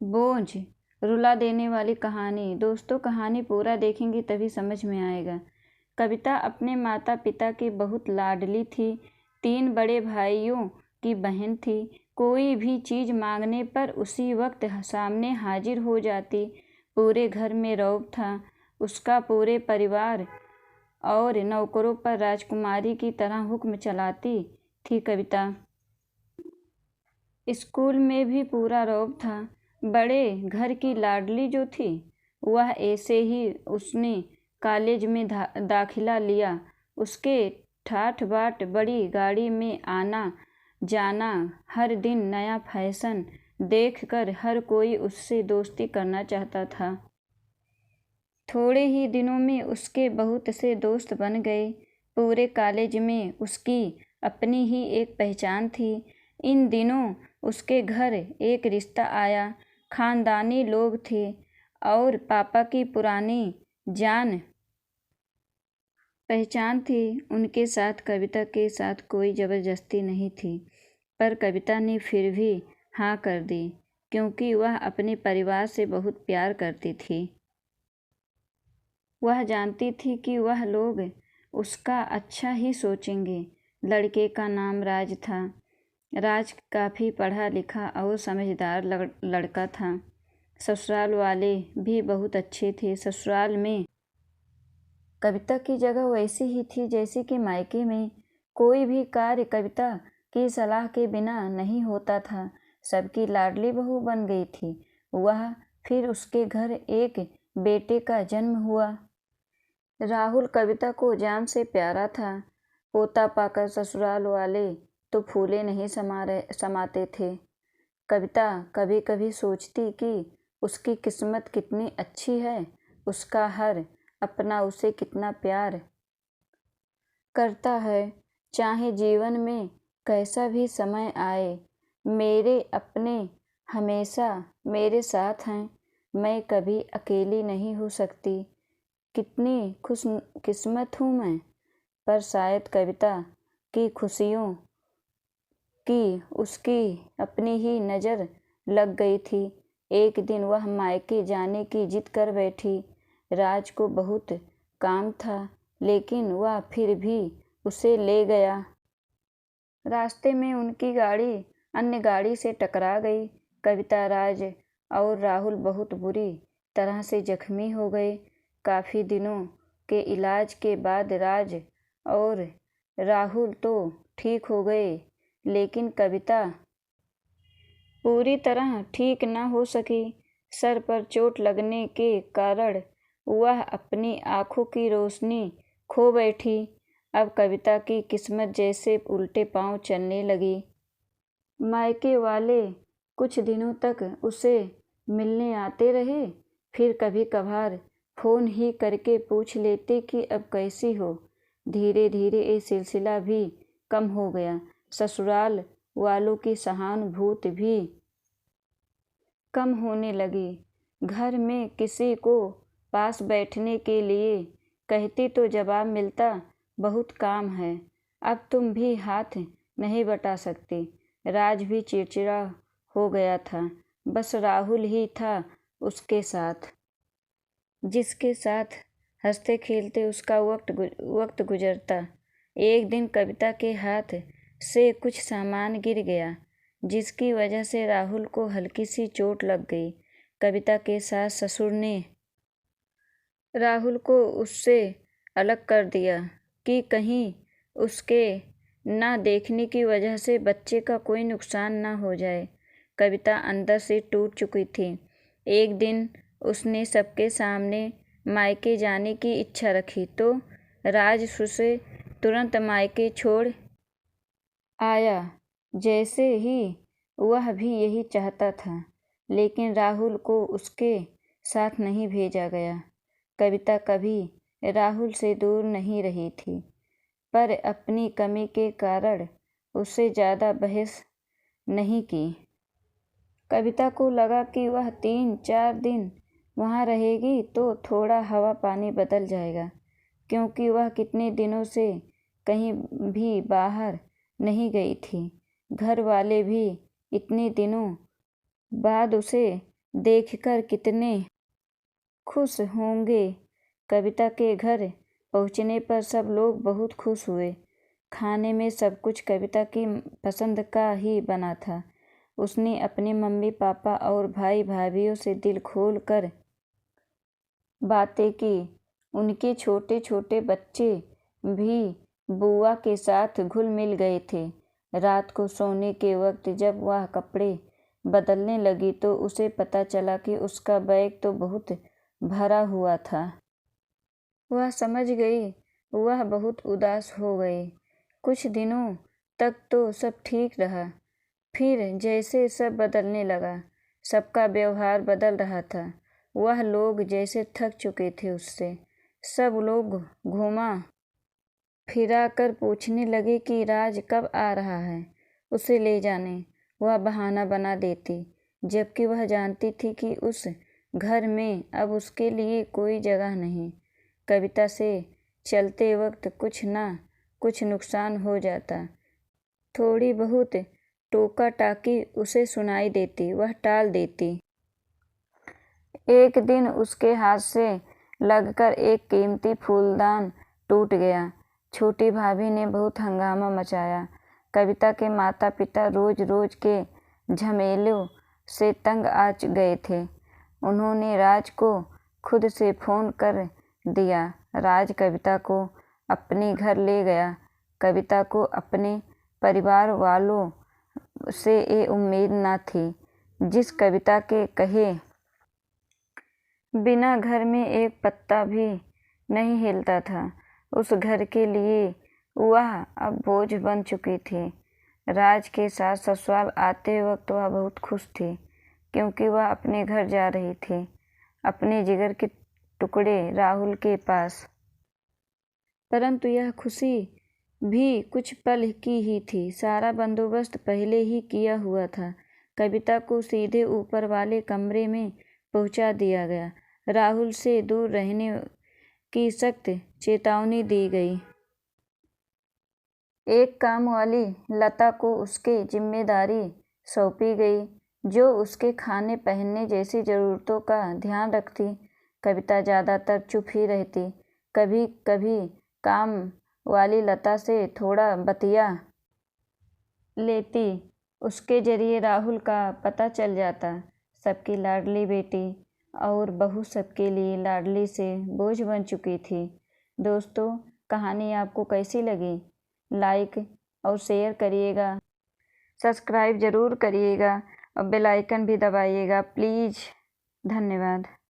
बोझ रुला देने वाली कहानी। दोस्तों, कहानी पूरा देखेंगे तभी समझ में आएगा। कविता अपने माता पिता की बहुत लाडली थी। 3 बड़े भाइयों की बहन थी। कोई भी चीज़ मांगने पर उसी वक्त सामने हाजिर हो जाती। पूरे घर में रौब था। उसका पूरे परिवार और नौकरों पर राजकुमारी की तरह हुक्म चलाती थी कविता। स्कूल में भी पूरा रौब था। बड़े घर की लाडली जो थी वह ऐसे ही उसने कॉलेज में दाखिला लिया। उसके ठाठ बाट बड़ी गाड़ी में आना जाना, हर दिन नया फैशन देखकर हर कोई उससे दोस्ती करना चाहता था। थोड़े ही दिनों में उसके बहुत से दोस्त बन गए। पूरे कॉलेज में उसकी अपनी ही एक पहचान थी। इन दिनों उसके घर एक रिश्ता आया। खानदानी लोग थे और पापा की पुरानी जान पहचान थी। उनके साथ कविता के साथ कोई ज़बरदस्ती नहीं थी, पर कविता ने फिर भी हाँ कर दी, क्योंकि वह अपने परिवार से बहुत प्यार करती थी। वह जानती थी कि वह लोग उसका अच्छा ही सोचेंगे। लड़के का नाम राज था। राज काफ़ी पढ़ा लिखा और समझदार लड़का था। ससुराल वाले भी बहुत अच्छे थे। ससुराल में कविता की जगह वैसी ही थी जैसी कि मायके में। कोई भी कार्य कविता की सलाह के बिना नहीं होता था। सबकी लाडली बहू बन गई थी वह। फिर उसके घर एक बेटे का जन्म हुआ। राहुल कविता को जान से प्यारा था। पोता पाकर ससुराल वाले तो फूले नहीं समाते थे। कविता कभी कभी सोचती कि उसकी किस्मत कितनी अच्छी है। उसका हर अपना उसे कितना प्यार करता है। चाहे जीवन में कैसा भी समय आए, मेरे अपने हमेशा मेरे साथ हैं। मैं कभी अकेली नहीं हो सकती। कितनी खुशकिस्मत हूँ मैं। पर शायद कविता की खुशियों की उसकी अपनी ही नज़र लग गई थी। एक दिन वह मायके जाने की जिद कर बैठी। राज को बहुत काम था, लेकिन वह फिर भी उसे ले गया। रास्ते में उनकी गाड़ी अन्य गाड़ी से टकरा गई। कविता, राज और राहुल बहुत बुरी तरह से जख्मी हो गए। काफ़ी दिनों के इलाज के बाद राज और राहुल तो ठीक हो गए, लेकिन कविता पूरी तरह ठीक न हो सकी। सर पर चोट लगने के कारण वह अपनी आँखों की रोशनी खो बैठी। अब कविता की किस्मत जैसे उल्टे पांव चलने लगी। मायके वाले कुछ दिनों तक उसे मिलने आते रहे। फिर कभी कभार फ़ोन ही करके पूछ लेते कि अब कैसी हो। धीरे धीरे ये सिलसिला भी कम हो गया। ससुराल वालों की सहानुभूति भी कम होने लगी। घर में किसी को पास बैठने के लिए कहती तो जवाब मिलता, बहुत काम है, अब तुम भी हाथ नहीं बटा सकती। राज भी चिड़चिड़ा हो गया था। बस राहुल ही था उसके साथ, जिसके साथ हंसते खेलते उसका वक्त गुजरता। एक दिन कविता के हाथ से कुछ सामान गिर गया, जिसकी वजह से राहुल को हल्की सी चोट लग गई। कविता के सास ससुर ने राहुल को उससे अलग कर दिया कि कहीं उसके ना देखने की वजह से बच्चे का कोई नुकसान ना हो जाए। कविता अंदर से टूट चुकी थी। एक दिन उसने सबके सामने मायके जाने की इच्छा रखी तो राज उसे तुरंत मायके छोड़ आया, जैसे ही वह भी यही चाहता था। लेकिन राहुल को उसके साथ नहीं भेजा गया। कविता कभी राहुल से दूर नहीं रही थी, पर अपनी कमी के कारण उससे ज़्यादा बहस नहीं की। कविता को लगा कि वह 3-4 दिन वहाँ रहेगी तो थोड़ा हवा पानी बदल जाएगा, क्योंकि वह कितने दिनों से कहीं भी बाहर नहीं गई थी। घर वाले भी इतने दिनों बाद उसे देखकर कितने खुश होंगे। कविता के घर पहुंचने पर सब लोग बहुत खुश हुए। खाने में सब कुछ कविता की पसंद का ही बना था। उसने अपने मम्मी पापा और भाई भाभीयों से दिल खोल कर बातें की। उनके छोटे छोटे बच्चे भी बुआ के साथ घुल मिल गए थे। रात को सोने के वक्त जब वह कपड़े बदलने लगी तो उसे पता चला कि उसका बैग तो बहुत भरा हुआ था। वह समझ गई। वह बहुत उदास हो गई। कुछ दिनों तक तो सब ठीक रहा। फिर जैसे सब बदलने लगा, सबका व्यवहार बदल रहा था। वह लोग जैसे थक चुके थे उससे। सब लोग घुमा फिरा कर पूछने लगे कि राज कब आ रहा है, उसे ले जाने। वह बहाना बना देती, जबकि वह जानती थी कि उस घर में अब उसके लिए कोई जगह नहीं। कविता से चलते वक्त कुछ ना कुछ नुकसान हो जाता। थोड़ी बहुत टोका टाकी उसे सुनाई देती, वह टाल देती। एक दिन उसके हाथ से लगकर एक कीमती फूलदान टूट गया। छोटी भाभी ने बहुत हंगामा मचाया। कविता के माता पिता रोज रोज के झमेलों से तंग आ गए थे। उन्होंने राज को खुद से फ़ोन कर दिया। राज कविता को अपने घर ले गया। कविता को अपने परिवार वालों से ये उम्मीद न थी। जिस कविता के कहे बिना घर में एक पत्ता भी नहीं हिलता था, उस घर के लिए वह अब बोझ बन चुकी थी। राज के साथ ससुराल आते वक्त वह बहुत खुश थी, क्योंकि वह अपने घर जा रही थी, अपने जिगर के टुकड़े राहुल के पास। परंतु यह खुशी भी कुछ पल की ही थी। सारा बंदोबस्त पहले ही किया हुआ था। कविता को सीधे ऊपर वाले कमरे में पहुंचा दिया गया। राहुल से दूर रहने की सख्त चेतावनी दी गई। एक काम वाली लता को उसकी जिम्मेदारी सौंपी गई, जो उसके खाने पहनने जैसी ज़रूरतों का ध्यान रखती। कविता ज़्यादातर चुप ही रहती। कभी कभी काम वाली लता से थोड़ा बतिया लेती। उसके जरिए राहुल का पता चल जाता। सबकी लाडली बेटी और बहू सबके लिए लाडली से बोझ बन चुकी थी। दोस्तों, कहानी आपको कैसी लगी? लाइक और शेयर करिएगा, सब्सक्राइब ज़रूर करिएगा और बेल आइकन भी दबाइएगा प्लीज़। धन्यवाद।